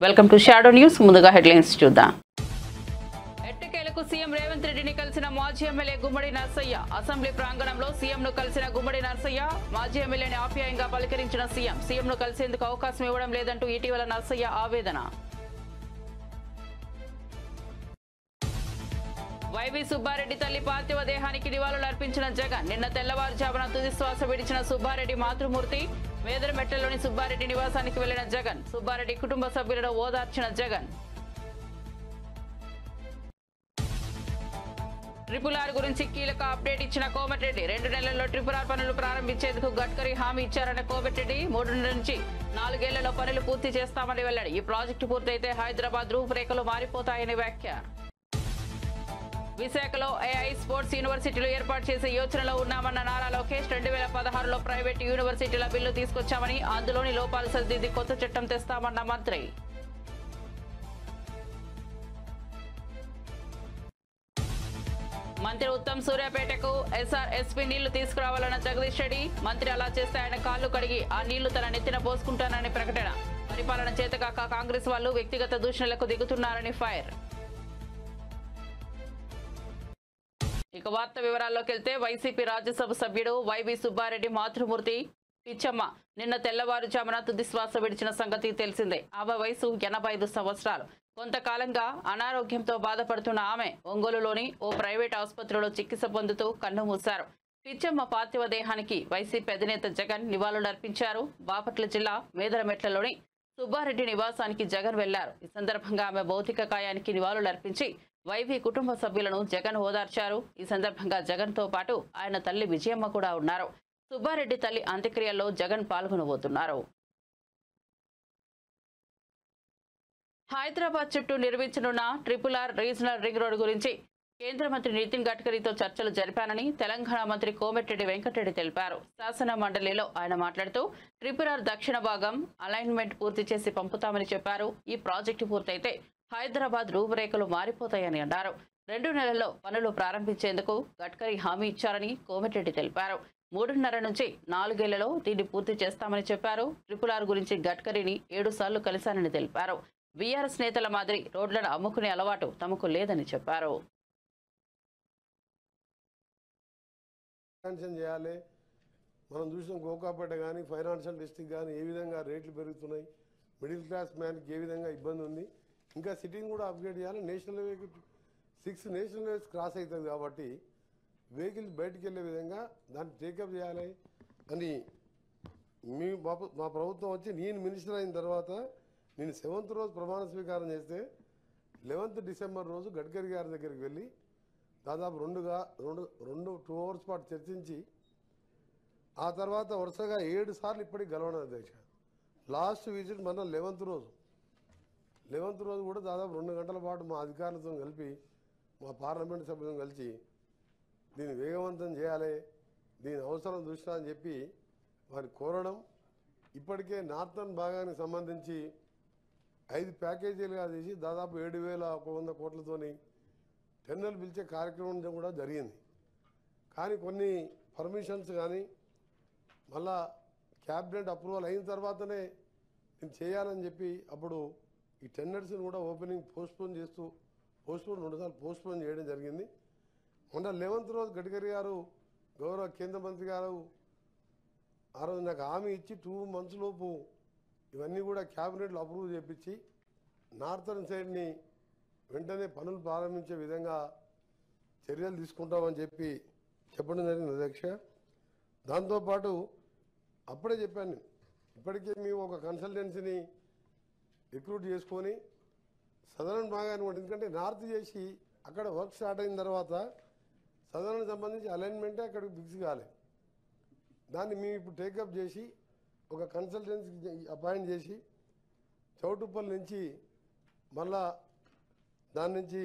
Welcome to shadow news. ముందుగా headlines చూద్దాం. ఎట్టకేలకు సీఎం రేవంత్ రెడ్డిని కలిసిన మాజీ ఎమ్మెల్యే గుమ్మడి నర్సయ్య. అసెంబ్లీ ప్రాంగణంలో సీఎంను కలిసిన గుమ్మడి నర్సయ్య మాజీ ఎమ్మెల్యేని ఆప్యాయంగా పలకరించిన సీఎంను కలిసేందుకు అవకాశం ఇవ్వడం లేదంటూ ఇటీవల నర్సయ్య ఆవేదన. వైవి సుబ్బారెడ్డి తల్లి పార్థివ దేహానికి నివాళులు అర్పించిన జగన్. నిన్న తెల్లవారుజామున తుది శ్వాస విడిచిన సుబ్బారెడ్డి మాతృమూర్తి. మేదరమెట్టలోని సుబ్బారెడ్డి నివాసానికి వెళ్లిన జగన్. సుబ్బారెడ్డి కుటుంబ సభ్యులను ఓదార్చిన జగన్. ట్రిపుల్ ఆర్ గురించి కీలక అప్డేట్ ఇచ్చిన కోమటిరెడ్డి. 2 నెలల్లో ట్రిపుల్ ఆర్ పనులు ప్రారంభించేందుకు గడ్కరీ హామీ ఇచ్చారన్న కోమటిరెడ్డి. 3 నుంచి 4 ఏళ్లలో పనులు పూర్తి చేస్తామని వెల్లడి. ఈ ప్రాజెక్టు పూర్తయితే హైదరాబాద్ రూపురేఖలు మారిపోతాయని వ్యాఖ్య. విశాఖలో ఏఐ స్పోర్ట్స్ యూనివర్సిటీలు ఏర్పాటు చేసే యోచనలో ఉన్నామన్న నారా లోకేష్. 2016లో ప్రైవేటు యూనివర్సిటీల బిల్లు తీసుకొచ్చామని, అందులోని లోపాలు సరిదిద్ది కొత్త చట్టం తెస్తామన్న మంత్రి. మంత్రి ఉత్తమ్ సూర్యాపేటకు ఎస్ఆర్ఎస్పీ నీళ్లు తీసుకురావాలన్న జగదీష్ రెడ్డి. మంత్రి అలా చేస్తే ఆయన కాళ్లు కడిగి ఆ నీళ్లు తన నెత్తిన పోసుకుంటానని ప్రకటన. పరిపాలన చేతకాక కాంగ్రెస్ వాళ్ళు వ్యక్తిగత దూషణలకు దిగుతున్నారని ఫైర్. ఇక వార్త వివరాల్లోకి వెళ్తే, వైసీపీ రాజ్యసభ సభ్యుడు వైవి సుబ్బారెడ్డి మాతృమూర్తి పిచ్చమ్మ నిన్న తెల్లవారుజామున తుది శ్వాస విడిచిన సంగతి తెలిసిందే. ఆమె వయసు 85 సంవత్సరాలు. కొంతకాలంగా అనారోగ్యంతో బాధపడుతున్న ఆమె ఒంగోలులోని ఓ ప్రైవేట్ ఆసుపత్రిలో చికిత్స పొందుతూ కన్నుమూశారు. పిచ్చమ్మ పార్థివ దేహానికి వైసీపీ అధినేత జగన్ నివాళులర్పించారు. బాపట్ల జిల్లా మేదరమెట్లలోని సుబ్బారెడ్డి నివాసానికి జగన్ వెళ్లారు. ఈ సందర్భంగా ఆమె భౌతిక కాయానికి నివాళులర్పించి వైవి కుటుంబ సభ్యులను జగన్ ఓదార్చారు. ఈ సందర్భంగా జగన్ తో పాటు ఆయన తల్లి విజయమ్మ కూడా ఉన్నారు. సుబ్బారెడ్డి తల్లి అంత్యక్రియల్లో జగన్ పాల్గొనబోతున్నారు. హైదరాబాద్ చుట్టూ నిర్మించనున్న triple R regional ring road గురించి కేంద్ర మంత్రి నితిన్ గడ్కరీతో చర్చలు జరిపానని తెలంగాణ మంత్రి కోమటిరెడ్డి వెంకటరెడ్డి తెలిపారు. శాసన మండలిలో ఆయన మాట్లాడుతూ ట్రిపుల్ ఆర్ దక్షిణ భాగం అలైన్మెంట్ పూర్తి చేసి పంపుతామని చెప్పారు. ఈ ప్రాజెక్టు పూర్తయితే హైదరాబాద్ రూపురేఖలు మారిపోతాయని అన్నారు. 2 నెలల్లో పనులు ప్రారంభించేందుకు గడ్కరీ హామీ ఇచ్చారని కోమటిరెడ్డి తెలిపారు. 3.5 నుంచి 4 ఏళ్లలో దీన్ని పూర్తి చేస్తామని చెప్పారు. ట్రిపుల్ ఆర్ గురించి గడ్కరీని 7 సార్లు కలిశానని తెలిపారు. బీఆర్ఎస్ నేతల మాదిరి రోడ్లను అమ్ముకునే అలవాటు తమకు లేదని చెప్పారు. చేయాలి. మనం చూసిన గోకాపేట కానీ ఫైనాన్షియల్ డిస్ట్రిక్ట్ కానీ ఏ విధంగా రేట్లు పెరుగుతున్నాయి, మిడిల్ క్లాస్ మ్యాన్కి ఏ విధంగా ఇబ్బంది ఉంది. ఇంకా సిటీని కూడా అప్గ్రేడ్ చేయాలి. నేషనల్ హైవేకి 6 నేషనల్ హైవేస్ క్రాస్ అవుతుంది కాబట్టి వెహికల్స్ బయటికి వెళ్ళే విధంగా దాన్ని టేకప్ చేయాలి అని మా ప్రభుత్వం వచ్చి నేను మినిస్టర్ అయిన తర్వాత నేను 7th రోజు ప్రమాణ స్వీకారం చేస్తే 11th డిసెంబర్ రోజు గడ్కరీ గారి దగ్గరికి వెళ్ళి దాదాపు 2 అవర్స్ పాటు చర్చించి ఆ తర్వాత వరుసగా 7 సార్లు ఇప్పటికి గెలవడం అధ్యక్ష. లాస్ట్ విజిట్ మన 11th రోజు కూడా దాదాపు 2 గంటల పాటు మా అధికారులతో కలిపి మా పార్లమెంట్ సభ్యులతో కలిసి దీన్ని వేగవంతం చేయాలి, దీని అవసరం దృష్ట్యా అని చెప్పి వారి కోరడం. ఇప్పటికే నార్థన్ భాగానికి సంబంధించి 5 ప్యాకేజీలుగా తీసి దాదాపు 7,100 కోట్లతోని టెండర్లు పిలిచే కార్యక్రమం కూడా జరిగింది. కానీ కొన్ని పర్మిషన్స్ కానీ మళ్ళా క్యాబినెట్ అప్రూవల్ అయిన తర్వాతనే నేను చేయాలని చెప్పి అప్పుడు ఈ టెండర్స్ని కూడా ఓపెనింగ్ పోస్ట్పోన్ 2 సార్లు పోస్ట్పోన్ చేయడం జరిగింది. మొన్న 11th రోజు గడ్కరీ గారు గౌరవ కేంద్ర మంత్రి గారు ఆ రోజు నాకు హామీ ఇచ్చి 2 months లోపు ఇవన్నీ కూడా క్యాబినెట్లో అప్రూవ్ చేయించి నార్థన్ సైడ్ని వెంటనే పనులు ప్రారంభించే విధంగా చర్యలు తీసుకుంటామని చెప్పి చెప్పడం జరిగింది అధ్యక్ష. దాంతోపాటు అప్పుడే చెప్పాను, ఇప్పటికే మేము ఒక కన్సల్టెన్సీని రిక్రూట్ చేసుకొని సదరన్ భాగాన్ని కూడా, ఎందుకంటే నార్త్ చేసి అక్కడ వర్క్ స్టార్ట్ అయిన తర్వాత సదరన్ సంబంధించి అలైన్మెంటే అక్కడికి ఫిక్స్ కాలే. దాన్ని మేము ఇప్పుడు టేకప్ చేసి ఒక కన్సల్టెన్సీ అపాయింట్ చేసి చౌటుప్పల్ నుంచి మళ్ళా దాని నుంచి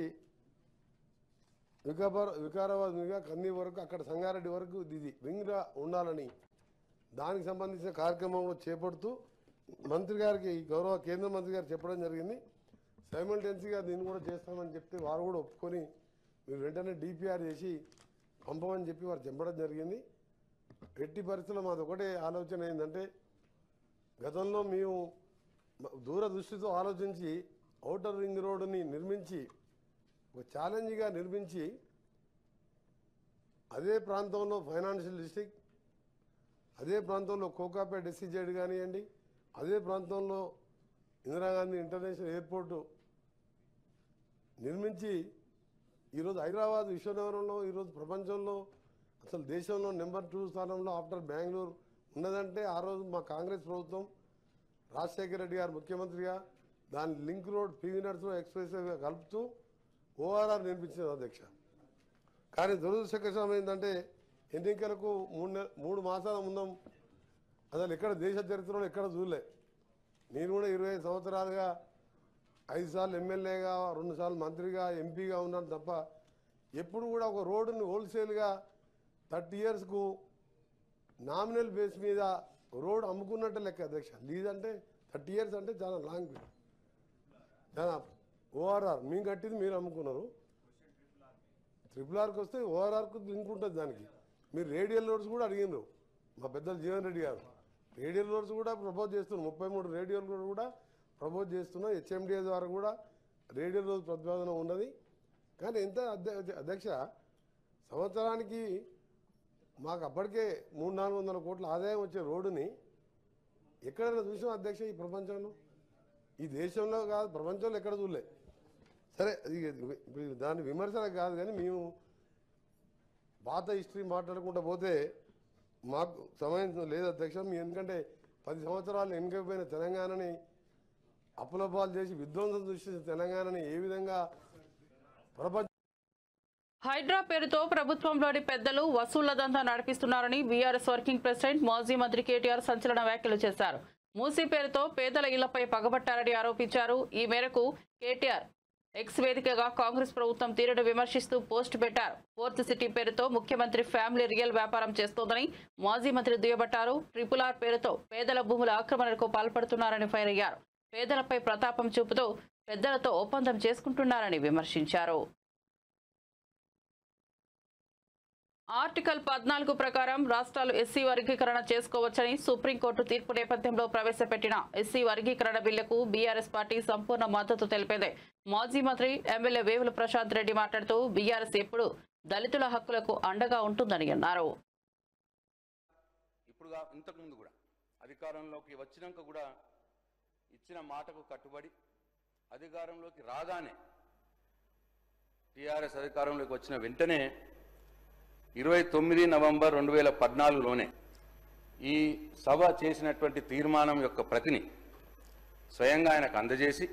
వికారాబాద్ మీదుగా కన్నీ వరకు అక్కడ సంగారెడ్డి వరకు ఇది రింగ్గా ఉండాలని దానికి సంబంధించిన కార్యక్రమంలో చేపడుతూ మంత్రి గారికి గౌరవ కేంద్ర మంత్రి గారు చెప్పడం జరిగింది. సైమల్టెన్సీగా దీన్ని కూడా చేస్తామని చెప్తే వారు కూడా ఒప్పుకొని మీరు వెంటనే డిపిఆర్ చేసి పంపమని చెప్పి వారు చెప్పడం జరిగింది. ఎట్టి పరిస్థితుల్లో మాది ఒకటే ఆలోచన ఏంటంటే, గతంలో మేము దూరదృష్టితో ఆలోచించి ఔటర్ రింగ్ రోడ్డుని నిర్మించి ఒక ఛాలెంజ్గా నిర్మించి అదే ప్రాంతంలో ఫైనాన్షియల్ డిస్ట్రిక్ట్, అదే ప్రాంతంలో కోకాపేట ఎస్సీజెడ్ కానివ్వండి, అదే ప్రాంతంలో ఇందిరాగాంధీ ఇంటర్నేషనల్ ఎయిర్పోర్టు నిర్మించి ఈరోజు హైదరాబాద్ విశ్వనగరంలో ఈరోజు ప్రపంచంలో అసలు దేశంలో నెంబర్ 2 స్థానంలో ఆఫ్టర్ బెంగళూరు ఉన్నదంటే ఆ రోజు మా కాంగ్రెస్ ప్రభుత్వం రాజశేఖర రెడ్డి గారు ముఖ్యమంత్రిగా దాని link road PV Narasimha express వేగా కలుపుతూ ఓఆర్ఆర్ నిర్మించింది అధ్యక్ష. కానీ దురదృష్టకరం ఏంటంటే ఎన్నికలకు 3 మాసాల ముందం అసలు ఎక్కడ దేశ చరిత్రలో ఎక్కడ చూడలే. నేను కూడా 25 సంవత్సరాలుగా 5 సార్లు ఎమ్మెల్యేగా 2 సార్లు మంత్రిగా ఎంపీగా ఉన్నాను తప్ప ఎప్పుడు కూడా ఒక రోడ్డుని హోల్సేల్గా 30 ఇయర్స్కు నామినల్ బేస్ మీద రోడ్ అమ్ముకున్నట్టు లెక్క అధ్యక్ష. లీజ్ అంటే 30 ఇయర్స్ అంటే చాలా లాంగ్ పీరియడ్. చాలా ఓఆర్ఆర్ మేము కట్టింది మీరు అమ్ముకున్నారు. RRRకి వస్తే ఓఆర్ఆర్కు లింక్ ఉంటుంది దానికి. మీరు రేడియల్ రోడ్స్ కూడా అడిగినారు మా పెద్దలు జీవన్ రెడ్డి గారు. రేడియల్ రోడ్స్ కూడా ప్రపోజ్ చేస్తున్నాం, 33 రేడియల్ రోడ్ కూడా ప్రపోజ్ చేస్తున్నాం. HMDA ద్వారా కూడా రేడియల్ రోడ్ ప్రతిపాదన ఉన్నది. కానీ ఎంత అధ్యక్ష సంవత్సరానికి మాకు అప్పటికే 300-400 కోట్ల ఆదాయం వచ్చే రోడ్డుని ఎక్కడైనా చూసాం అధ్యక్ష ఈ ప్రపంచంలో? ఈ దేశంలో కాదు ప్రపంచంలో ఎక్కడ చూడలే. సరే దాని విమర్శలకు కాదు కానీ మేము పాత హిస్టరీ మాట్లాడుకుంటూ పోతే మాకు సమయం లేదు అధ్యక్ష. ఎందుకంటే 10 సంవత్సరాలు వెనుకపోయిన తెలంగాణని అప్పులపాలు చేసి విధ్వంసం సృష్టించిన తెలంగాణని ఏ విధంగా ప్రపంచ హైడ్రా పేరుతో ప్రభుత్వంలోని పెద్దలు వసూళ్ల దందా నడిపిస్తున్నారని బీఆర్ఎస్ వర్కింగ్ ప్రెసిడెంట్ మాజీ మంత్రి కేటీఆర్ సంచలన వ్యాఖ్యలు చేశారు. మూసీ పేరుతో పేదల ఇళ్లపై పగబట్టారని ఆరోపించారు. ఈ మేరకు కేటీఆర్ ఎక్స్ వేదికగా కాంగ్రెస్ ప్రభుత్వం తీరును విమర్శిస్తూ పోస్ట్ పెట్టారు. ఫోర్త్ సిటీ పేరుతో ముఖ్యమంత్రి ఫ్యామిలీ రియల్ వ్యాపారం చేస్తోందని మాజీ మంత్రి దుయ్యబట్టారు. RRR పేరుతో పేదల భూముల ఆక్రమణకు పాల్పడుతున్నారని ఫైర్ అయ్యారు. పేదలపై ప్రతాపం చూపుతూ పెద్దలతో ఒప్పందం చేసుకుంటున్నారని విమర్శించారు. ఆర్టికల్ 14 ప్రకారం రాష్ట్రాలు ఎస్సీ వర్గీకరణ చేసుకోవచ్చని సుప్రీంకోర్టు తీర్పు నేపథ్యంలో ప్రవేశపెట్టిన ఎస్సీ వర్గీకరణ బిల్లుకు బీఆర్ఎస్ పార్టీ సంపూర్ణ మద్దతు తెలిపింది. మాజీ మంత్రి ఎమ్మెల్యే వేముల ప్రశాంత్ రెడ్డి మాట్లాడుతూ బీఆర్ఎస్ ఎప్పుడు దళితుల హక్కులకు అండగా ఉంటుందని అన్నారు. ఇప్పుడు ఇంతకుముందు కూడా అధికారంలోకి వచ్చినాక కూడా ఇచ్చిన మాటకు కట్టుబడి అధికారంలోకి రాగానే టీఆర్ఎస్ అధికారంలోకి వచ్చిన వెంటనే 29 నవంబర్ 2014లోనే ఈ సభ చేసినటువంటి తీర్మానం యొక్క ప్రతిని స్వయంగా ఆయనకు అందజేసి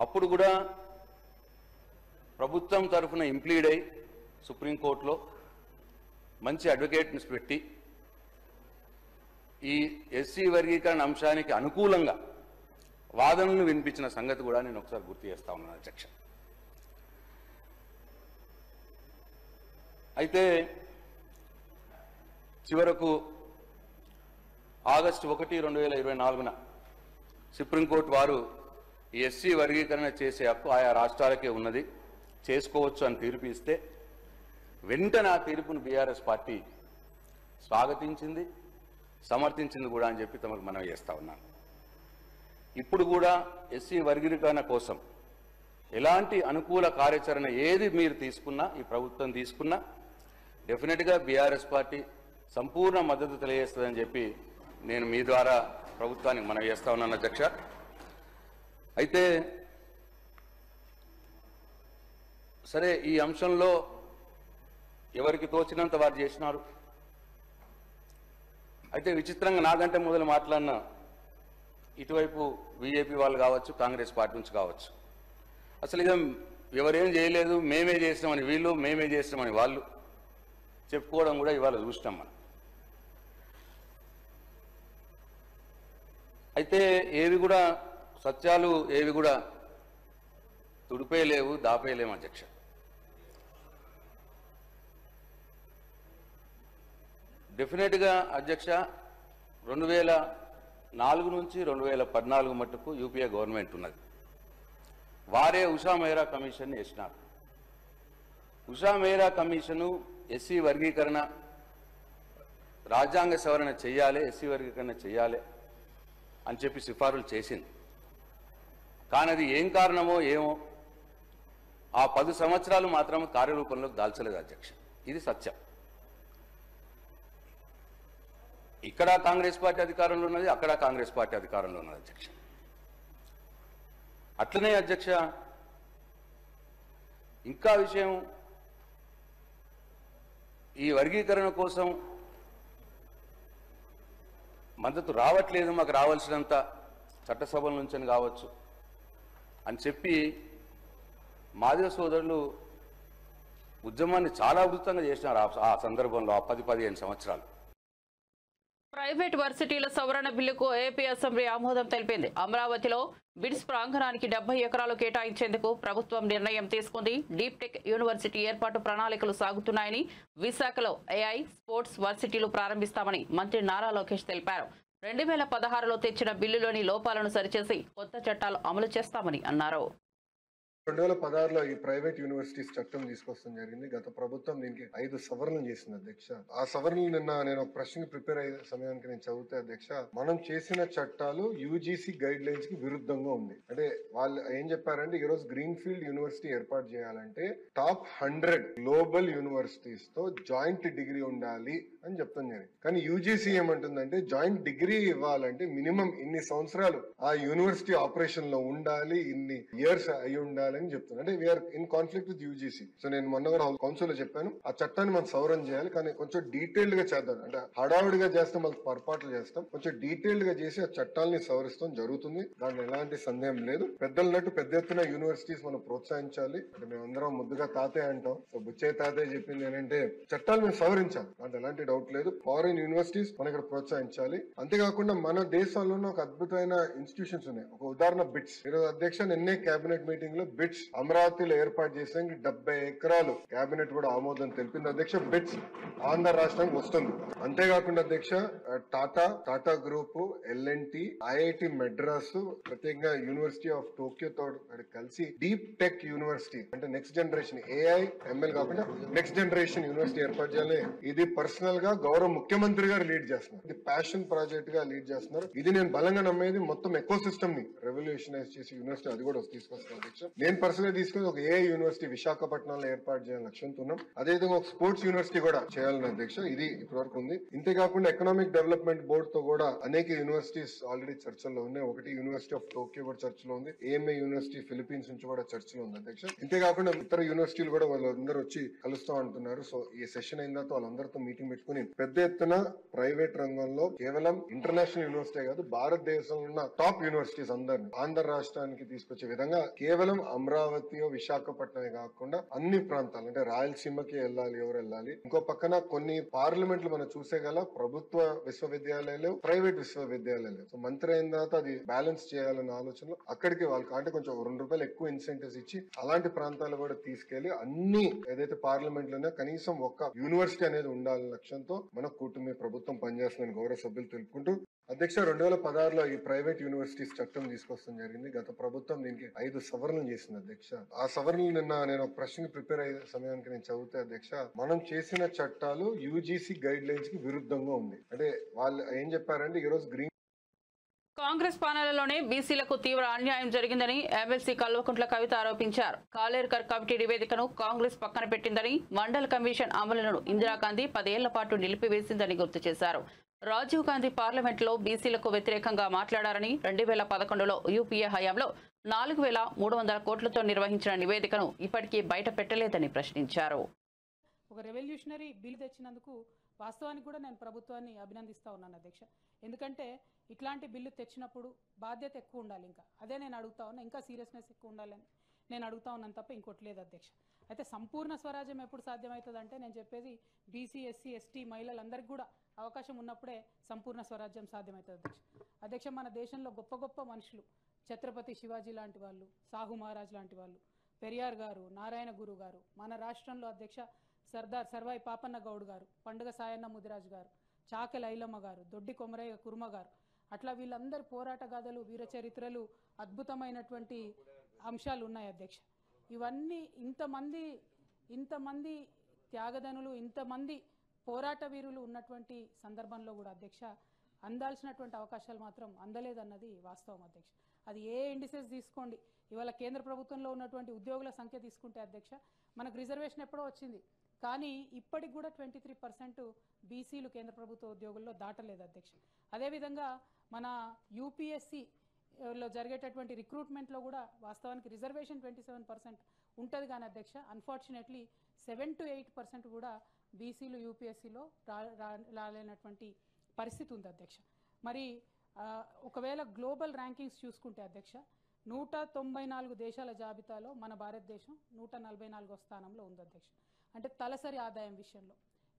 అప్పుడు కూడా ప్రభుత్వం తరఫున ఇంప్లీడ్ అయి సుప్రీంకోర్టులో మంచి అడ్వకేట్ని పెట్టి ఈ ఎస్సీ వర్గీకరణ అంశానికి అనుకూలంగా వాదనలు వినిపించిన సంగతి కూడా నేను ఒకసారి గుర్తు చేస్తా ఉన్నాను అధ్యక్ష. అయితే చివరకు ఆగస్టు 1, 2024 సుప్రీంకోర్టు వారు ఈ ఎస్సీ వర్గీకరణ చేసే హక్కు ఆయా రాష్ట్రాలకే ఉన్నది, చేసుకోవచ్చు అని తీర్పు ఇస్తే వెంటనే ఆ తీర్పును బీఆర్ఎస్ పార్టీ స్వాగతించింది, సమర్థించింది కూడా అని చెప్పి తమకు మనం చేస్తా ఉన్నాను. ఇప్పుడు కూడా ఎస్సీ వర్గీకరణ కోసం ఎలాంటి అనుకూల కార్యాచరణ ఏది మీరు తీసుకున్నా, ఈ ప్రభుత్వం తీసుకున్నా డెఫినెట్గా బీఆర్ఎస్ పార్టీ సంపూర్ణ మద్దతు తెలియజేస్తుందని చెప్పి నేను మీ ద్వారా ప్రభుత్వానికి మనం చేస్తా ఉన్నాను అధ్యక్ష. అయితే సరే ఈ అంశంలో ఎవరికి తోచినంత వారు చేసినారు. అయితే విచిత్రంగా నాకంటే మొదలు మాట్లాడిన ఇటువైపు బీజేపీ వాళ్ళు కావచ్చు, కాంగ్రెస్ పార్టీ నుంచి కావచ్చు, అసలు ఇక ఎవరేం చేయలేదు మేమే చేసినామని వీళ్ళు, మేమే చేసినామని వాళ్ళు చెప్పుకోవడం కూడా ఇవాళ చూసినాం మనం. అయితే ఏవి కూడా సత్యాలు ఏవి కూడా తుడిపేయలేవు, దాపేయలేము అధ్యక్ష. డెఫినెట్గా అధ్యక్ష 2004 నుంచి 2014 మట్టుకు యూపీఏ గవర్నమెంట్ ఉన్నది. వారే ఉషా మెహ్రా కమిషన్ వేసినారు. ఉషా మెహ్రా కమిషను ఎస్సీ వర్గీకరణ రాజ్యాంగ సవరణ చేయాలి, ఎస్సీ వర్గీకరణ చేయాలి అని చెప్పి సిఫారులు చేసింది. కానీ అది ఏం కారణమో ఏమో ఆ 10 సంవత్సరాలు మాత్రం కార్యరూపంలోకి దాల్చలేదు అధ్యక్ష. ఇది సత్యం. ఇక్కడ కాంగ్రెస్ పార్టీ అధికారంలో ఉన్నది, అక్కడ కాంగ్రెస్ పార్టీ అధికారంలో ఉన్నది అధ్యక్ష. అట్లనే అధ్యక్ష ఇంకా విషయం, ఈ వర్గీకరణ కోసం మద్దతు రావట్లేదు, మాకు రావాల్సినంత చట్టసభల నుంచి కావచ్చు అని చెప్పి మాదిగ సోదరులు ఉద్యమాన్ని చాలా ఉధృతంగా చేసినారు ఆ సందర్భంలో, ఆ 10-15 సంవత్సరాలు. ప్రైవేట్ వర్సిటీల సవరణ బిల్లుకు ఏపీ అసెంబ్లీ ఆమోదం తెలిపింది. అమరావతిలో బిడ్స్ ప్రాంగణానికి 70 ఎకరాలు కేటాయించేందుకు ప్రభుత్వం నిర్ణయం తీసుకుంది. డీప్ టెక్ యూనివర్సిటీ ఏర్పాటు ప్రణాళికలు సాగుతున్నాయని, విశాఖలో ఏఐ స్పోర్ట్స్ వర్సిటీలు ప్రారంభిస్తామని మంత్రి నారా లోకేష్ తెలిపారు. 2016లో తెచ్చిన బిల్లులోని లోపాలను సరిచేసి కొత్త చట్టాలు అమలు చేస్తామని అన్నారు. 2016లో ఈ ప్రైవేట్ యూనివర్సిటీస్ చట్టం తీసుకొస్తాం జరిగింది. గత ప్రభుత్వం దీనికి 5 సవరణలు చేసింది అధ్యక్ష. ఆ సవరణలు నిన్న నేను ఒక ప్రశ్న ప్రిపేర్ అయ్యే సమయానికి నేను చదివితే అధ్యక్ష, మనం చేసిన చట్టాలు యూజీసీ గైడ్ లైన్స్ కి విరుద్ధంగా ఉంది. అంటే వాళ్ళు ఏం చెప్పారంటే, ఈ రోజు గ్రీన్ ఫీల్డ్ యూనివర్సిటీ ఏర్పాటు చేయాలంటే టాప్ 100 గ్లోబల్ యూనివర్సిటీస్ తో జాయింట్ డిగ్రీ ఉండాలి అని చెప్తాం జరిగింది. కానీ యూజీసీ ఏమంటుందంటే, జాయింట్ డిగ్రీ ఇవ్వాలంటే మినిమం ఇన్ని సంవత్సరాలు ఆ యూనివర్సిటీ ఆపరేషన్ లో ఉండాలి, ఇన్ని ఇయర్స్ అయి ఉండాలి అని చెప్తున్నారు. అంటే we're in conflict with UGC. So నేను మొన్న కూడా కౌన్సిల్ లో చెప్పాను, ఆ చట్టాన్ని మనం సవరణ చేయాలి, కానీ కొంచెం డీటెయిల్డ్ గా చేద్దాం. అంటే హడావుడిగా చేస్తాం, మళ్ళీ పొరపాట్లు చేస్తాం. కొంచెం డీటెయిల్డ్ గా చేసి ఆ చట్టాలని సవరిస్తాం జరుగుతుంది, దాంట్లో ఎలాంటి సందేహం లేదు. పెద్దలన్నట్టు పెద్ద ఎత్తున యూనివర్సిటీస్ మనం ప్రోత్సహించాలి. అంటే మేమందరం ముద్దుగా తాతయ్య అంటాం. సో బుచ్చయ్య తాతయ్య చెప్పింది ఏంటంటే, చట్టాలు మేము సవరించాలి, దాంట్లో ఎలాంటి డౌట్ లేదు. ఫారిన్ యూనివర్సిటీస్ మన ఇక్కడ ప్రోత్సహించాలి. అంతేకాకుండా మన దేశంలోనే ఒక అద్భుతమైన ఇన్స్టిట్యూషన్స్ ఉన్నాయి. ఒక ఉదాహరణ బిట్స్. ఈరోజు అధ్యక్ష నిన్నే కేబినెట్ మీటింగ్ లో బిట్స్ అమరావతిలో ఏర్పాటు చేసేందుకు 70 ఎకరాలు కేబినెట్ కూడా ఆమోదం తెలిపింది అధ్యక్ష. బిట్స్ ఆంధ్ర రాష్ట్రానికి వస్తుంది. అంతేకాకుండా అధ్యక్ష టాటా గ్రూప్, ఎల్ఎన్టీ, ఐఐటి మెడ్రాస్, ప్రత్యేకంగా యూనివర్సిటీ ఆఫ్ టోక్యో తో కలిసి డీప్ టెక్ యూనివర్సిటీ, అంటే నెక్స్ట్ జనరేషన్ ఏఐ ఎంఎల్ కాకుండా నెక్స్ట్ జనరేషన్ యూనివర్సిటీ ఏర్పాటు చేయాలి. ఇది పర్సనల్ గా గౌరవ ముఖ్యమంత్రి గారు లీడ్ చేస్తున్నారు. ఇది ప్యాషన్ ప్రాజెక్ట్ గా లీడ్ చేస్తున్నారు. ఇది నేను బలంగా నమ్మేది. మొత్తం ఎకో సిస్టమ్ ని రెవల్యూషనైజ్ చేసి యూనివర్సిటీ అది కూడా తీసుకొస్తాను అధ్యక్ష. నేను పర్సనల్ తీసుకుని ఒక ఏఐ యూనివర్సిటీ విశాఖపట్నంలో ఏర్పాటు చేయాలని లక్ష్యంతో ఉన్నాం. అదేవిధంగా ఒక స్పోర్ట్స్ యూనివర్సిటీ కూడా చేయాలని అధ్యక్ష. ఇది ఇప్పటివరకు ఉంది. ఇంతేకాకుండా ఎకనామిక్ డెవలప్మెంట్ బోర్డు తో కూడా అనేక యూనివర్సిటీస్ ఆల్రెడీ చర్చల్లో ఉన్నాయి. ఒకటి యూనివర్సిటీ ఆఫ్ టోక్యో కూడా చర్చలో ఉంది. ఏఎంఏ యూనివర్సిటీ ఫిలిపీన్స్ నుంచి కూడా చర్చలో ఉంది అధ్యక్ష. ఇంతేకాకుండా ఇతర యూనివర్సిటీలు కూడా వాళ్ళందరూ వచ్చి కలుస్తా అంటున్నారు. సో ఈ సెషన్ అయిన తర్వాత వాళ్ళందరితో మీటింగ్ పెట్టుకుని పెద్ద ఎత్తున ప్రైవేట్ రంగంలో కేవలం ఇంటర్నేషనల్ యూనివర్సిటీ కాదు, భారతదేశంలో ఉన్న టాప్ యూనివర్సిటీస్ అందరినీ ఆంధ్ర రాష్ట్రానికి తీసుకొచ్చే విధంగా కేవలం అమరావతి విశాఖపట్నమే కాకుండా అన్ని ప్రాంతాలు, అంటే రాయలసీమకి వెళ్ళాలి, ఎవరు వెళ్ళాలి. ఇంకో పక్కన కొన్ని పార్లమెంట్లు మనం చూసేగల ప్రభుత్వ విశ్వవిద్యాలయాలు, ప్రైవేట్ విశ్వవిద్యాలయాలు. సో మంత్రి అయిన తర్వాత అది బ్యాలెన్స్ చేయాలన్న ఆలోచనలో అక్కడికి వాళ్ళకి అంటే కొంచెం ₹2 ఎక్కువ ఇన్సెంటివ్స్ ఇచ్చి అలాంటి ప్రాంతాలు కూడా తీసుకెళ్లి అన్ని ఏదైతే పార్లమెంట్ లోనే కనీసం ఒక్క యూనివర్సిటీ అనేది ఉండాలనే లక్ష్యంతో మన కూటమి ప్రభుత్వం పనిచేస్తుందని గౌరవ సభ్యులు తెలుపుకుంటూ అధ్యక్ష, 2016లో ఈ ప్రైవేట్ యూనివర్సిటీస్ చట్టం తీసుకొస్తాం జరిగింది. గత ప్రభుత్వం దీనికి 5 సవరణలు చేసింది అధ్యక్ష. ఆ సవరణలు నిన్న నేను ఒక ప్రశ్న ప్రిపేర్ అయ్యే సమయానికి నేను చదివితే అధ్యక్ష, మనం చేసిన చట్టాలు యూజీసీ గైడ్ లైన్స్ కి విరుద్ధంగా ఉంది. అంటే వాళ్ళు ఏం చెప్పారంటే, ఈ రోజు గ్రీన్ కాంగ్రెస్ పాలనలోనే బీసీలకు తీవ్ర అన్యాయం జరిగిందని ఎమ్మెల్సీ కల్వకుంట్ల కవిత ఆరోపించారు. కాలేర్కర్ కమిటీ నివేదికను కాంగ్రెస్ పక్కన పెట్టిందని, మండల్ కమిషన్ అమలును ఇందిరాగాంధీ 10 ఏళ్ల పాటు నిలిపివేసిందని గుర్తు చేశారు. రాజీవ్ గాంధీ పార్లమెంట్లో బీసీలకు వ్యతిరేకంగా మాట్లాడారని, 2011లో యూపీఏ హయాంలో 4,300 కోట్లతో నిర్వహించిన నివేదికను ఇప్పటికీ బయట పెట్టలేదని ప్రశ్నించారు. ఒక రెవల్యూషనరీ బిల్ తెచ్చినందుకు వాస్తవానికి కూడా నేను ప్రభుత్వాన్ని అభినందిస్తా ఉన్నాను అధ్యక్ష. ఎందుకంటే ఇట్లాంటి బిల్లు తెచ్చినప్పుడు బాధ్యత ఎక్కువ ఉండాలి. ఇంకా అదే నేను అడుగుతా ఉన్నా, ఇంకా సీరియస్నెస్ ఎక్కువ ఉండాలని నేను అడుగుతా ఉన్నాను తప్ప ఇంకోటి లేదు అధ్యక్ష. అయితే సంపూర్ణ స్వరాజ్యం ఎప్పుడు సాధ్యమవుతుందంటే, నేను చెప్పేది బీసీ, ఎస్సీ, ఎస్టీ మహిళలందరికీ కూడా అవకాశం ఉన్నప్పుడే సంపూర్ణ స్వరాజ్యం సాధ్యమవుతుంది అధ్యక్ష. మన దేశంలో గొప్ప గొప్ప మనుషులు, ఛత్రపతి శివాజీ లాంటి వాళ్ళు, సాహు మహారాజ్ లాంటి వాళ్ళు, పెరియార్ గారు, నారాయణ గురు గారు, మన రాష్ట్రంలో అధ్యక్ష సర్దార్ సర్వాయి పాపన్న గౌడ్ గారు, పండుగ సాయన్న ముదిరాజు గారు, చాకెల ఐలమ్మ గారు, దొడ్డి కొమరయ్య కుర్మ గారు, అట్లా వీళ్ళందరి పోరాట గాథలు, వీర చరిత్రలు, అద్భుతమైనటువంటి అంశాలు ఉన్నాయి అధ్యక్ష. ఇవన్నీ ఇంతమంది త్యాగదనులు, ఇంతమంది పోరాట వీరులు ఉన్నటువంటి సందర్భంలో కూడా అధ్యక్ష అందాల్సినటువంటి అవకాశాలు మాత్రం అందలేదన్నది వాస్తవం అధ్యక్ష. అది ఏ ఇండిసెస్ తీసుకోండి, ఇవాళ కేంద్ర ప్రభుత్వంలో ఉన్నటువంటి ఉద్యోగుల సంఖ్య తీసుకుంటే అధ్యక్ష మనకు రిజర్వేషన్ ఎప్పుడో వచ్చింది, కానీ ఇప్పటికి కూడా 23% బీసీలు కేంద్ర ప్రభుత్వ ఉద్యోగుల్లో దాటలేదు అధ్యక్ష. అదేవిధంగా మన యూపీఎస్సీలో జరిగేటటువంటి రిక్రూట్మెంట్లో కూడా వాస్తవానికి రిజర్వేషన్ 27% ఉంటుంది కానీ అధ్యక్ష అన్ఫార్చునేట్లీ 7 to 8% కూడా బీసీలు యూపీఎస్సీలో రాలేనటువంటి పరిస్థితి ఉంది అధ్యక్ష. మరి ఒకవేళ గ్లోబల్ ర్యాంకింగ్స్ చూసుకుంటే అధ్యక్ష 194 దేశాల జాబితాలో మన భారతదేశం 144వ స్థానంలో ఉంది అధ్యక్ష, అంటే తలసరి ఆదాయం విషయంలో.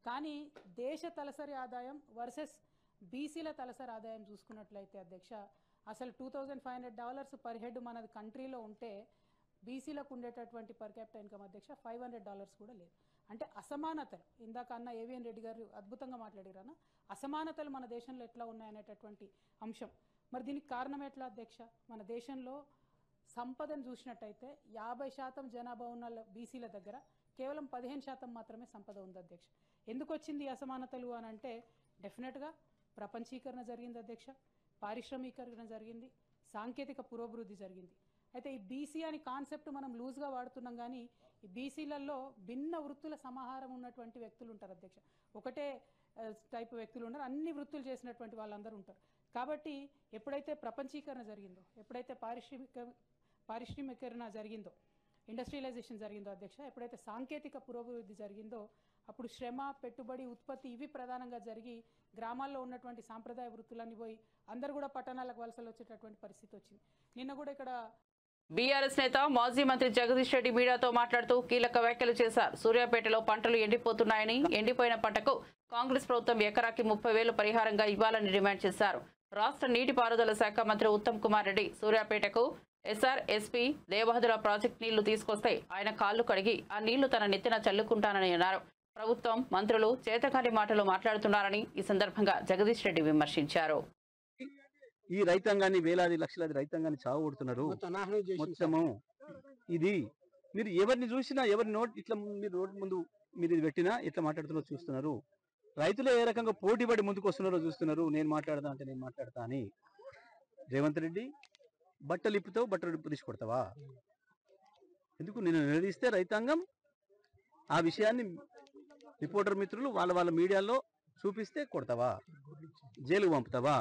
కానీ దేశ తలసరి ఆదాయం వర్సెస్ బీసీల తలసరి ఆదాయం చూసుకున్నట్లయితే అధ్యక్ష అసలు $2,500 పర్ హెడ్ మనది కంట్రీలో ఉంటే బీసీలకు ఉండేటటువంటి పర్ క్యాపిటల్ ఇన్కమ్ అధ్యక్ష $500 కూడా లేదు. అంటే అసమానతలు, ఇందాక అన్న ఏవిఎన్ రెడ్డి గారు అద్భుతంగా మాట్లాడారన్న, అసమానతలు మన దేశంలో ఎట్లా ఉన్నాయనేటటువంటి అంశం. మరి దీనికి కారణం ఎట్లా అధ్యక్ష? మన దేశంలో సంపదను చూసినట్టయితే 50% జనాభా ఉన్న బీసీల దగ్గర కేవలం 15% మాత్రమే సంపద ఉంది అధ్యక్ష. ఎందుకు వచ్చింది అసమానతలు అని అంటే డెఫినెట్గా ప్రపంచీకరణ జరిగింది అధ్యక్ష, పారిశ్రామికీకరణ జరిగింది, సాంకేతిక పురోభివృద్ధి జరిగింది. అయితే ఈ బీసీ అని కాన్సెప్ట్ మనం లూజ్గా వాడుతున్నాం, కానీ ఈ బీసీలలో భిన్న వృత్తుల సమాహారం ఉన్నటువంటి వ్యక్తులు ఉంటారు అధ్యక్ష. ఒకటే టైప్ వ్యక్తులు ఉన్నారు, అన్ని వృత్తులు చేసినటువంటి వాళ్ళందరూ ఉంటారు. కాబట్టి ఎప్పుడైతే ప్రపంచీకరణ జరిగిందో, ఎప్పుడైతే పారిశ్రామికీకరణ జరిగిందో, ఇండస్ట్రియలైజేషన్ జరిగిందో అధ్యక్ష, ఎప్పుడైతే సాంకేతిక పురోభివృద్ధి జరిగిందో అప్పుడు శ్రమ, పెట్టుబడి, ఉత్పత్తి ఇవి ప్రధానంగా జరిగి గ్రామాల్లో ఉన్నటువంటి సాంప్రదాయ వృత్తులన్నీ పోయి అందరూ కూడా పట్టణాలకు వలసలు వచ్చేటటువంటి పరిస్థితి వచ్చింది. నిన్న కూడా ఇక్కడ బీఆర్ఎస్ నేత మాజీ మంత్రి జగదీష్ రెడ్డి మీడియాతో మాట్లాడుతూ కీలక వ్యాఖ్యలు చేశారు. సూర్యాపేటలో పంటలు ఎండిపోతున్నాయని, ఎండిపోయిన పంటకు కాంగ్రెస్ ప్రభుత్వం ఎకరాకి 30,000 పరిహారంగా ఇవ్వాలని డిమాండ్ చేశారు. రాష్ట్ర నీటిపారుదల శాఖ మంత్రి ఉత్తమ్ కుమార్ రెడ్డి సూర్యాపేటకు ఎస్ఆర్ఎస్పీ దేవహదుల ప్రాజెక్టు నీళ్లు తీసుకొస్తే ఆయన కాళ్లు కడిగి ఆ నీళ్లు తన నెత్తిన చల్లుకుంటానని అన్నారు. ప్రభుత్వం, మంత్రులు చేతకాని మాటలు మాట్లాడుతున్నారని ఈ సందర్భంగా జగదీష్ రెడ్డి విమర్శించారు. ఈ రైతాంగాన్ని వేలాది లక్షలాది రైతాంగాన్ని చావగొడుతున్నారు మొత్తము. ఇది మీరు ఎవరిని చూసినా, ఎవరి నోట్ ఇట్లా మీరు రోడ్డు ముందు మీరు ఇది పెట్టినా ఎట్లా మాట్లాడుతున్నారో చూస్తున్నారు. రైతులు ఏ రకంగా పోటీపడి ముందుకు వస్తున్నారో చూస్తున్నారు. నేను మాట్లాడదా అంటే నేను మాట్లాడతా అని. రేవంత్ రెడ్డి బట్టలు ఇప్పుతావు, బట్టలు ఇప్పు తీసుకొడతావా? ఎందుకు నేను నిలదీస్తే రైతాంగం ఆ విషయాన్ని రిపోర్టర్ మిత్రులు వాళ్ళ మీడియాలో చూపిస్తే కొడతావా? జైలుకు పంపుతావా?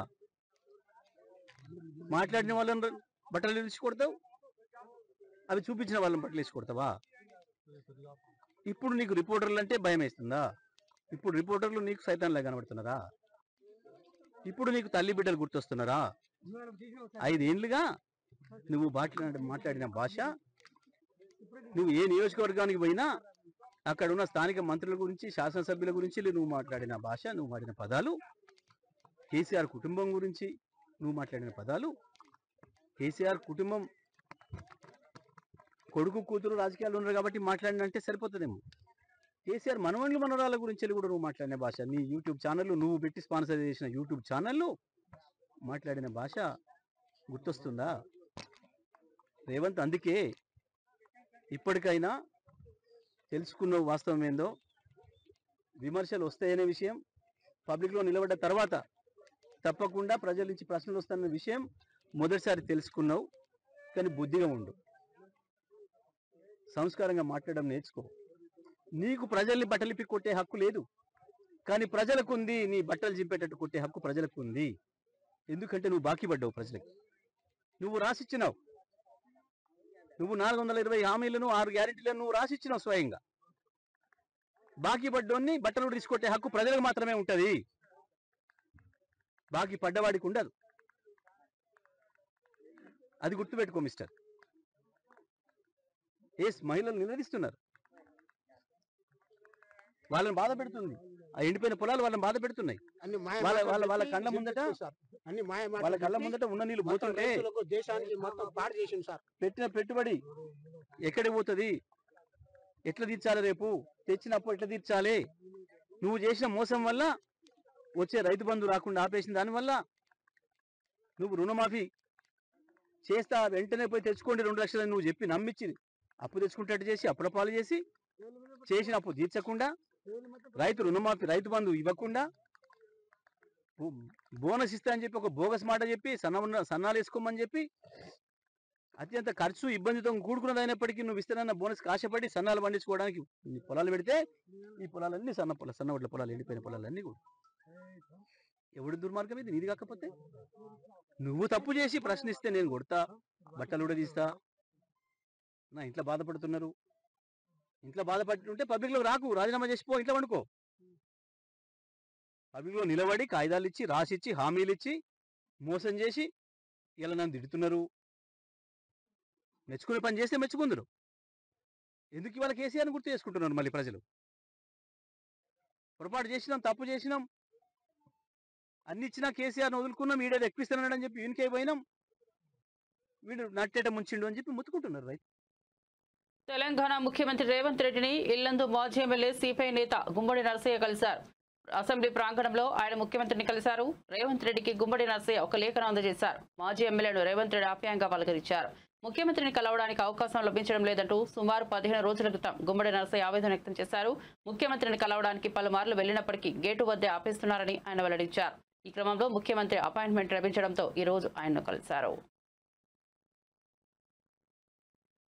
మాట్లాడిన వాళ్ళని బట్టలు వేసి కొడతావు, అవి చూపించిన వాళ్ళని బట్టలు వేసి కొడతావా? ఇప్పుడు నీకు రిపోర్టర్లు అంటే భయం వేస్తుందా? ఇప్పుడు రిపోర్టర్లు నీకు సైతాన్లా కనబడుతున్నారా? ఇప్పుడు నీకు తల్లి బిడ్డలు గుర్తొస్తున్నారా? 5 ఏళ్ళుగా నువ్వు మాట్లాడిన భాష, నువ్వు ఏ నియోజకవర్గానికి పోయినా అక్కడ ఉన్న స్థానిక మంత్రుల గురించి, శాసనసభ్యుల గురించి నువ్వు మాట్లాడిన భాష, నువ్వు వాడిన పదాలు, కేసీఆర్ కుటుంబం గురించి నువ్వు మాట్లాడిన పదాలు, కేసీఆర్ కుటుంబం కొడుకు కూతురు రాజకీయాలు ఉన్నారు కాబట్టి మాట్లాడినంటే సరిపోతుందేమో. కేసీఆర్ మనవళ్ళు మనవరాల గురించి కూడా నువ్వు మాట్లాడిన భాష, నీ యూట్యూబ్ ఛానళ్ళు, నువ్వు పెట్టి స్పాన్సర్ చేసిన యూట్యూబ్ ఛానళ్ళు మాట్లాడిన భాష గుర్తొస్తుందా రేవంత్? అందుకే ఇప్పటికైనా తెలుసుకున్న వాస్తవం ఏందో, విమర్శలు వస్తాయనే విషయం పబ్లిక్లో నిలబడ్డ తర్వాత తప్పకుండా ప్రజల నుంచి ప్రశ్నలు వస్తాయన్న విషయం మొదటిసారి తెలుసుకున్నావు. కానీ బుద్ధిగా ఉండు, సంస్కారంగా మాట్లాడడం నేర్చుకో. నీకు ప్రజల్ని బట్టలిప్పి కొట్టే హక్కు లేదు, కానీ ప్రజలకు ఉంది. నీ బట్టలు చింపేటట్టు కొట్టే హక్కు ప్రజలకు ఉంది. ఎందుకంటే నువ్వు బాకీ పడ్డావు ప్రజలకు. నువ్వు రాసిచ్చినావు, నువ్వు 420 హామీలను 6 గ్యారెంటీలను నువ్వు రాసిచ్చినావు స్వయంగా. బాకీ పడ్డోన్ని బట్టలు తీసుకొట్టే హక్కు ప్రజలకు మాత్రమే ఉంటుంది, బాకీ పడ్డవాడికి ఉండదు. అది గుర్తుపెట్టుకో మిస్టర్. మహిళలు నిలదీస్తున్నారు, వాళ్ళని బాధ పెడుతుంది. ఆ ఎండిపోయిన పొలాలు వాళ్ళని బాధ పెడుతున్నాయి. వాళ్ళ కళ్ళ ముందట ఉన్న నీళ్ళు పోతుంటే పెట్టిన పెట్టుబడి ఎక్కడికి పోతుంది? ఎట్లా తీర్చాలి? రేపు తెచ్చినప్పుడు ఎట్లా తీర్చాలి? నువ్వు చేసిన మోసం వల్ల వచ్చే రైతు బంధు రాకుండా ఆపేసిన దానివల్ల నువ్వు రుణమాఫీ చేస్తా వెంటనే పోయి తెచ్చుకోండి 2 లక్షలు నువ్వు చెప్పి నమ్మించి అప్పు తెచ్చుకుంటట్టు చేసి అప్పుల పాలు చేసి చేసిన అప్పు తీర్చకుండా, రైతు రుణమాఫీ రైతు బంధు ఇవ్వకుండా, బోనస్ ఇస్తా అని చెప్పి ఒక బోగస్ మాట చెప్పి సన్నాలు వేసుకోమని చెప్పి అత్యంత ఖర్చు ఇబ్బందితో కూడుకున్నది అయినప్పటికీ నువ్వు ఇస్తానన్న బోనస్కి ఆశపడి సన్నాలు పండించుకోవడానికి పొలాలు పెడితే ఈ పొలాలన్నీ సన్నవడ్ల పొలాలు ఎండిపోయిన పొలాలన్నీ కూడా ఎవడి దుర్మార్గం ఇది నీది కాకపోతే నువ్వు తప్పు చేసి ప్రశ్నిస్తే నేను కొడతా బట్టలు కూడా తీస్తా నా ఇంట్లో బాధపడుతున్నారు ఇంట్లో బాధపడుతుంటే పబ్లిక్లో రాకు రాజీనామా చేసిపో ఇంట్లో వండుకో పబ్లిక్లో నిలబడి కాగితాలు ఇచ్చి రాసిచ్చి హామీలు ఇచ్చి మోసం చేసి ఇలా నన్ను తిడుతున్నారు మెచ్చుకునే పని చేస్తే మెచ్చుకుందరు ఎందుకు ఇవాళ కేసీఆర్ని గుర్తు చేసుకుంటున్నారు మళ్ళీ ప్రజలు పొరపాటు చేసినాం తప్పు చేసినాం అన్ని ఇచ్చినా కేసీఆర్ని వదులుకున్నాం వీడేది ఎక్కిస్తున్నాడు అని చెప్పి వీనికే పోయినాం వీడు నట్టేట ముంచిండు అని చెప్పి ముత్తుకుంటున్నారు రైతు తెలంగాణ ముఖ్యమంత్రి రేవంత్ రెడ్డిని ఇల్లందు మాజీ ఎమ్మెల్యే సిపిఐ నేత గుమ్మడి నరసయ్య కలిశారు. అసెంబ్లీ ప్రాంగణంలో ఆయన ముఖ్యమంత్రిని కలిశారు. రేవంత్ రెడ్డికి గుమ్మడి నరసయ్య ఒక లేఖను అందజేశారు. మాజీ ఎమ్మెల్యేను రేవంత్ రెడ్డి ఆప్యాయంగా పలకరించారు. ముఖ్యమంత్రిని కలవడానికి అవకాశం లభించడం లేదంటూ సుమారు 15 రోజుల క్రితం గుమ్మడి నరసయ్య ఆవేదన వ్యక్తం చేశారు. ముఖ్యమంత్రిని కలవడానికి పలుమార్లు వెళ్లినప్పటికీ గేటు వద్దే ఆపేస్తున్నారని ఆయన వెల్లడించారు. ఈ క్రమంలో ముఖ్యమంత్రి అపాయింట్మెంట్ లభించడంతో ఈ రోజు ఆయన్ను కలిశారు.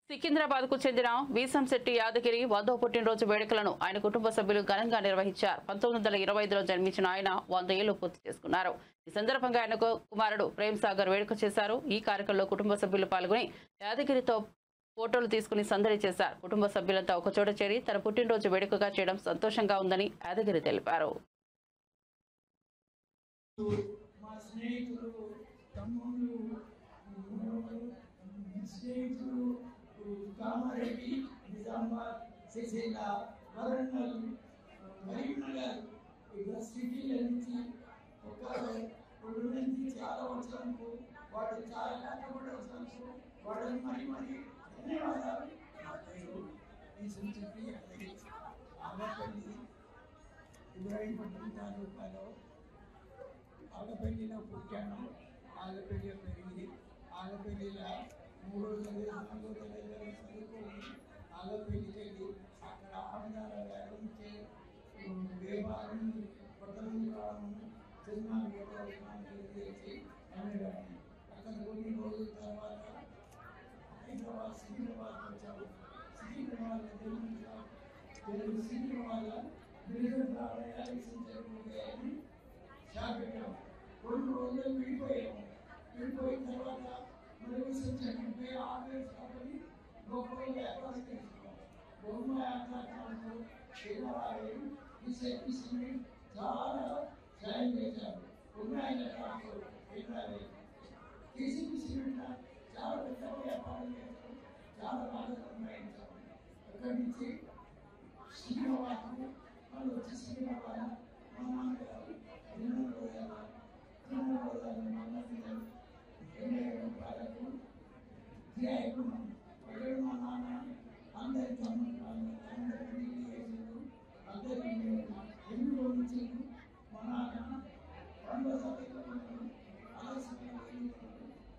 సికింద్రాబాద్ కు చెందిన వీసంశెట్టి యాదగిరి 100వ పుట్టినరోజు వేడుకలను ఆయన కుటుంబ సభ్యులు ఘనంగా నిర్వహించారు. 1925లో జన్మించిన ఆయన 100 ఏళ్లు పూర్తి చేసుకున్నారు. ఈ సందర్భంగా ఆయన కుమారుడు ప్రేమ్ సాగర్ వేడుక చేశారు. ఈ కార్యక్రమంలో కుటుంబ సభ్యులు పాల్గొని యాదగిరితో ఫోటోలు తీసుకుని సందడి చేశారు. కుటుంబ సభ్యులంతా ఒకచోట చేరి తన పుట్టినరోజు వేడుకగా చేయడం సంతోషంగా ఉందని యాదగిరి తెలిపారు. కామారెడ్డి, నిజామాబాద్, సిరిసిల్ల, వరంగల్, కరీంనగర్ ఇలా సిటీల నుంచి ఒక 2 నుంచి చాలా వచ్చాము. వాడు చాలా కష్టపడి వచ్చాము. వాడని మరి ధన్యవాదాలు. ఈ సంస్కృతి ఆగపల్లి ఇబ్రాహీంపట్నం తాలూకాలో ఆగపల్లిలో పుట్టాను. ఆగపల్లిలో పెరిగి ఆగపల్లిలో 3 రోజులు 4 రోజులు చదువుకొని ఆగపల్లికి వెళ్ళి అక్కడ ఆడదాల వ్యాపించే దేవాలయం బట్టలు రావడం చిన్నాలు చేసి అనేవాడిని. అక్కడ కొన్ని రోజుల తర్వాత హైదరాబాద్ సికింద్రాబాద్ వచ్చాము. సికింద్రాబాద్ సికింద్రాబాద్ అని షాప్ పెట్టాము. 2 రోజులు విడిపోయాము. విడిపోయిన తర్వాత చాలా సాయం చేశారు. చాలా పెద్ద వ్యాపారం చేశారు. చాలా బాగా సంపాదించారు. అక్కడి నుంచి సికింద్రాబాద్ వాళ్ళు వచ్చి సికింద్రాబాద్ మా నాన్నగారు మా నాన్న అందరి అందరికీ ఎన్నో నుంచి మా నాన్న 2వ తరగతిలో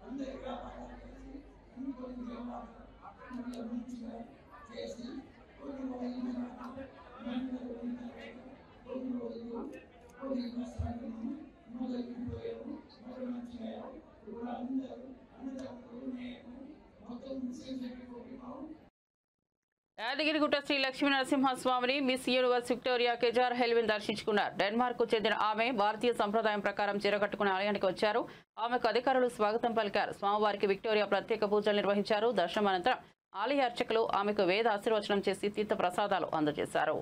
అందరి వ్యాపారాలు చేసి కొన్ని వ్యవహారాలు మంచిగా చేసి కొన్ని రోజులు కొన్ని రోజులు కొన్ని కష్టాలను మొదలుపోయాము. మరి మంచిగా ఇప్పుడు అందరూ అన్నదమ్ములు నేను మొత్తం ముస్లిం చెప్పిపోతున్నాము. యాదగిరిగుట్ట శ్రీ లక్ష్మీ నరసింహస్వామిని మిస్ యూనివర్స్ విక్టోరియా కెజార్ హెల్విన్ దర్శించుకున్నారు. డెన్మార్క్ కు చెందిన ఆమె భారతీయ సంప్రదాయం ప్రకారం చీరకట్టుకుని ఆలయానికి వచ్చారు. ఆమెకు అధికారులు స్వాగతం పలికారు. స్వామివారికి విక్టోరియా ప్రత్యేక పూజలు నిర్వహించారు. దర్శనం అనంతరం ఆలయ అర్చకులు ఆమెకు వేద ఆశీర్వచనం చేసి తీర్థ ప్రసాదాలు అందజేశారు.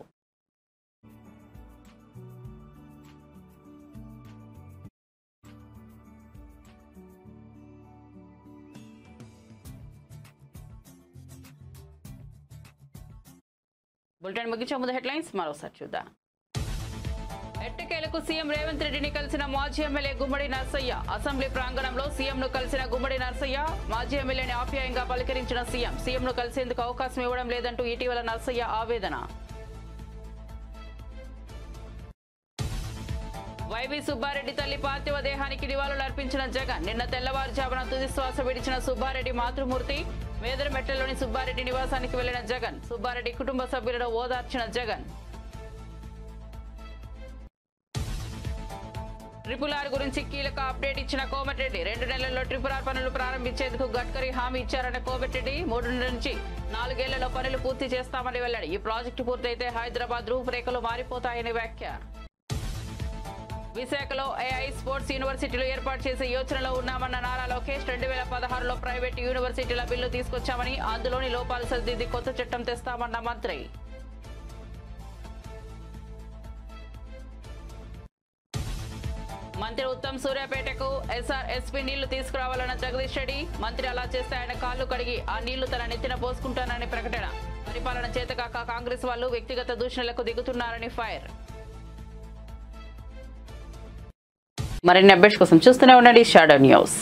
బులెటిన్ ముగించే ముందు హెడ్లైన్స్ మరోసారి చూద్దాం. ఎట్టకేలకు సీఎం రేవంత్ రెడ్డిని కలిసిన మాజీ ఎమ్మెల్యే గుమ్మడి నరసయ్య. అసెంబ్లీ ప్రాంగణంలో సీఎంను కలిసిన గుమ్మడి నరసయ్య మాజీ ఎమ్మెల్యేని ఆప్యాయంగా పలకరించిన సీఎంను కలిసేందుకు అవకాశం ఇవ్వడం లేదంటూ ఇటీవల నరసయ్య ఆవేదన. వైవి సుబ్బారెడ్డి తల్లి పార్థివ దేహానికి నివాళులు అర్పించిన జగన్. నిన్న తెల్లవారుజామున తుదిశ్వాస విడిచిన సుబ్బారెడ్డి మాతృమూర్తి. మేదరమెట్టలోని సుబ్బారెడ్డి నివాసానికి వెళ్లిన జగన్. సుబ్బారెడ్డి కుటుంబ సభ్యులను ఓదార్చిన జగన్. RRR గురించి కీలక అప్డేట్ ఇచ్చిన కోమటిరెడ్డి 2 నెలల్లో RRR పనులు ప్రారంభించేందుకు గడ్కరీ హామీ ఇచ్చారన్న కోమటిరెడ్డి 3 నుంచి 4 ఏళ్లలో పనులు పూర్తి చేస్తామని వెల్లడి. ఈ ప్రాజెక్టు పూర్తయితే హైదరాబాద్ రూపురేఖలు మారిపోతాయని వ్యాఖ్య. విశాఖలో AI స్పోర్ట్స్ యూనివర్సిటీలు ఏర్పాటు చేసే యోచనలో ఉన్నామన్న నారా లోకేష్ 2016లో ప్రైవేట్ యూనివర్సిటీల బిల్లు తీసుకొచ్చామని అందులోని లోపాలు సరిదిద్ది కొత్త చట్టం తెస్తామన్న మంత్రి. మంత్రి ఉత్తమ్ సూర్యాపేటకు SRSP నీళ్లు తీసుకురావాలన్న జగదీష్ రెడ్డి. మంత్రి అలా చేస్తే ఆయన కాళ్లు కడిగి ఆ నీళ్లు తన నెత్తిన పోసుకుంటానని ప్రకటన. పరిపాలన చేతకాక కాంగ్రెస్ వాళ్ళు వ్యక్తిగత దూషణలకు దిగుతున్నారని ఫైర్. మరిన్ని అప్డేట్స్ కోసం చూస్తూనే ఉండండి షాడో న్యూస్.